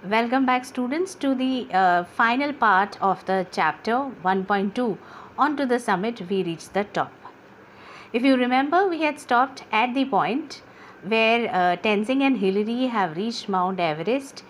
Welcome back students to the final part of the chapter 1.2. On to the summit we reached the top. If you remember, we had stopped at the point where Tenzing and Hillary have reached Mount Everest.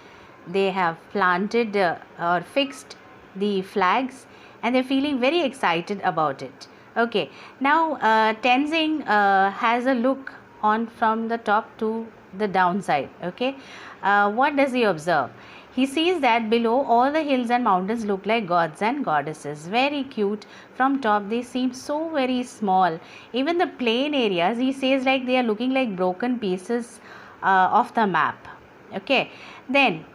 They have planted or fixed the flags and they're feeling very excited about it. Okay, now Tenzing has a look on from the top to the downside. Okay, what does he observe? He sees that below all the hills and mountains look like gods and goddesses. Very cute. From top they seem so very small. Even the plain areas, he says, like they are looking like broken pieces of the map. Okay. Then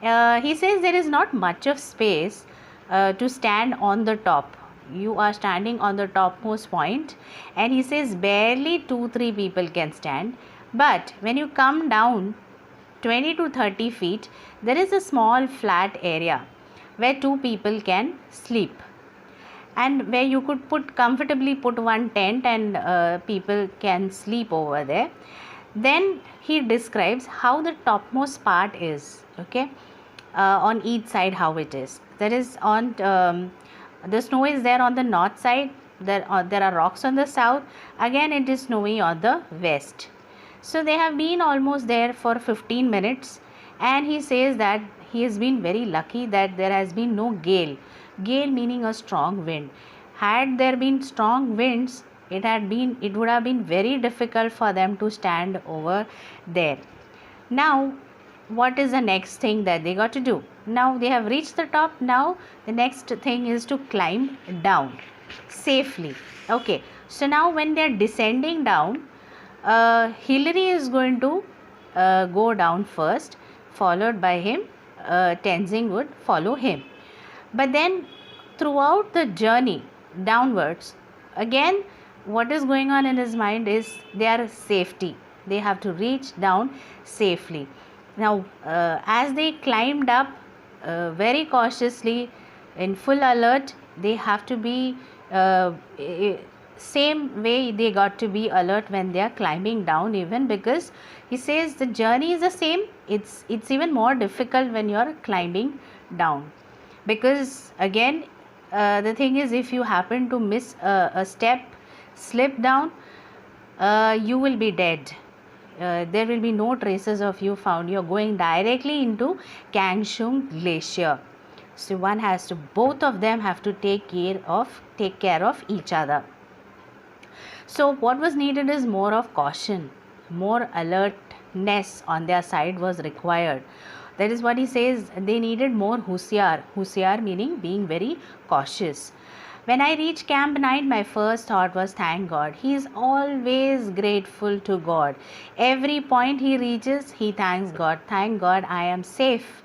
he says there is not much of space to stand on the top. You are standing on the topmost point, and he says barely 2-3 people can stand. But when you come down 20 to 30 feet, there is a small flat area where 2 people can sleep, and where you could comfortably put one tent and people can sleep over there. Then he describes how the topmost part is, okay, on each side how it is. There is on the snow is there on the north side, there are rocks on the south, again it is snowy on the west. So they have been almost there for 15 minutes, and he says that he has been very lucky that there has been no gale. Gale meaning a strong wind. Had there been strong winds, it would have been very difficult for them to stand over there. Now, what is the next thing that they got to do? Now they have reached the top. Now the next thing is to climb down safely. Okay, so now when they are descending down, Hillary is going to go down first, followed by him. Tenzing would follow him. But then throughout the journey downwards, again what is going on in his mind is their safety. They have to reach down safely. Now as they climbed up very cautiously, in full alert, they have to be same way they got to be alert when they are climbing down, even because he says the journey is the same. It's even more difficult when you are climbing down, because again the thing is, if you happen to miss a step, slip down, you will be dead. There will be no traces of you found. You are going directly into Kangshung Glacier. So both of them have to take care of each other. So what was needed is more of caution, more alertness on their side was required. That is what he says. They needed more husiar. Husiar meaning being very cautious. When I reached Camp 9, my first thought was, thank God. He is always grateful to God. Every point he reaches, he thanks God. Thank God I am safe.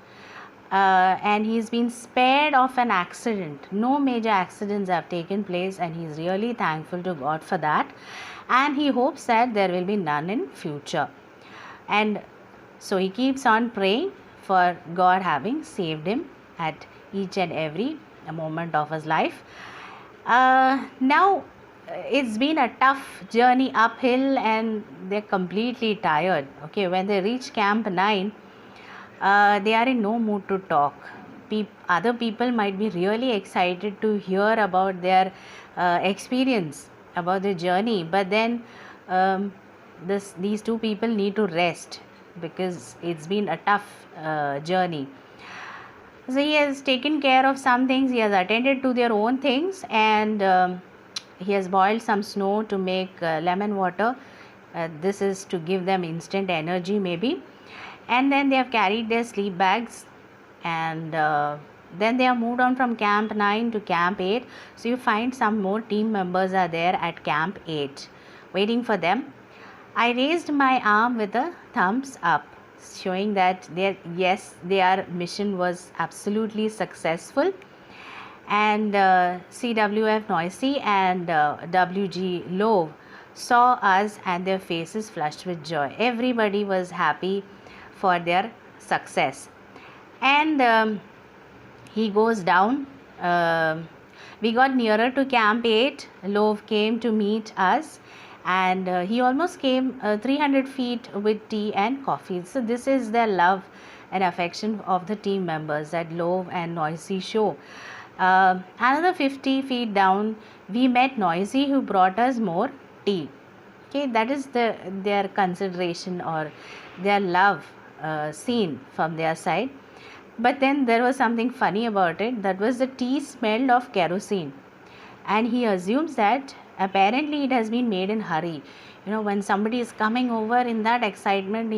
And he's been spared of an accident. No major accidents have taken place, and he's really thankful to God for that. And he hopes that there will be none in future. And so he keeps on praying for God having saved him at each and every moment of his life. Now it's been a tough journey uphill, and they're completely tired. Okay, when they reach Camp 9, they are in no mood to talk. Other people might be really excited to hear about their experience, about the journey, but then these two people need to rest, because it's been a tough journey. So he has taken care of some things, he has attended to their own things, and he has boiled some snow to make lemon water. This is to give them instant energy maybe. And then they have carried their sleep bags, and then they have moved on from Camp 9 to Camp 8. So you find some more team members are there at Camp 8 waiting for them. I raised my arm with a thumbs up, showing that their mission was absolutely successful. And CWF Noisy and WG Love saw us, and their faces flushed with joy. Everybody was happy for their success. And he goes down. We got nearer to Camp 8. Love came to meet us, and he almost came 300 feet with tea and coffee. So this is their love and affection of the team members at Low and Noisy show. Another 50 feet down, we met Noisy, who brought us more tea. Okay, that is their consideration or their love seen from their side. But then there was something funny about it. That was the tea smelled of kerosene, and he assumes that apparently it has been made in hurry. When somebody is coming over in that excitement,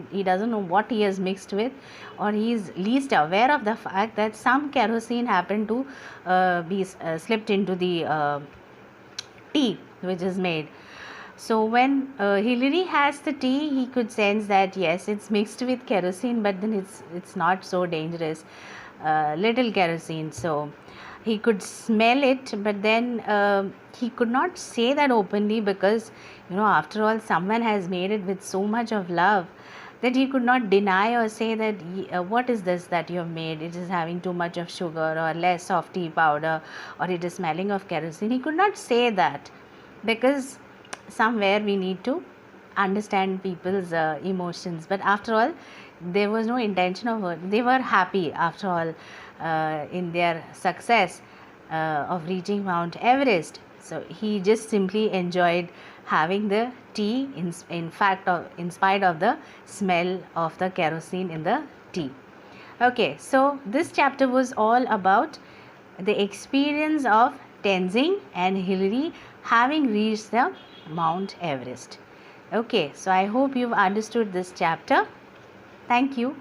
he doesn't know what he has mixed with, or he is least aware of the fact that some kerosene happened to be slipped into the tea which is made. So when Hillary has the tea, he could sense that yes, it's mixed with kerosene, but then it's not so dangerous. Little kerosene, so he could smell it, but then he could not say that openly, because after all, someone has made it with so much of love that he could not deny or say that what is this that you have made, it is having too much of sugar or less of tea powder, or it is smelling of kerosene. He could not say that, because somewhere we need to understand people's emotions. But after all, there was no intention of hurt. They were happy after all in their success of reaching Mount Everest. So he just simply enjoyed having the tea in spite of the smell of the kerosene in the tea. Okay, so this chapter was all about the experience of Tenzing and Hillary having reached the Mount Everest. Okay, so I hope you've understood this chapter. Thank you.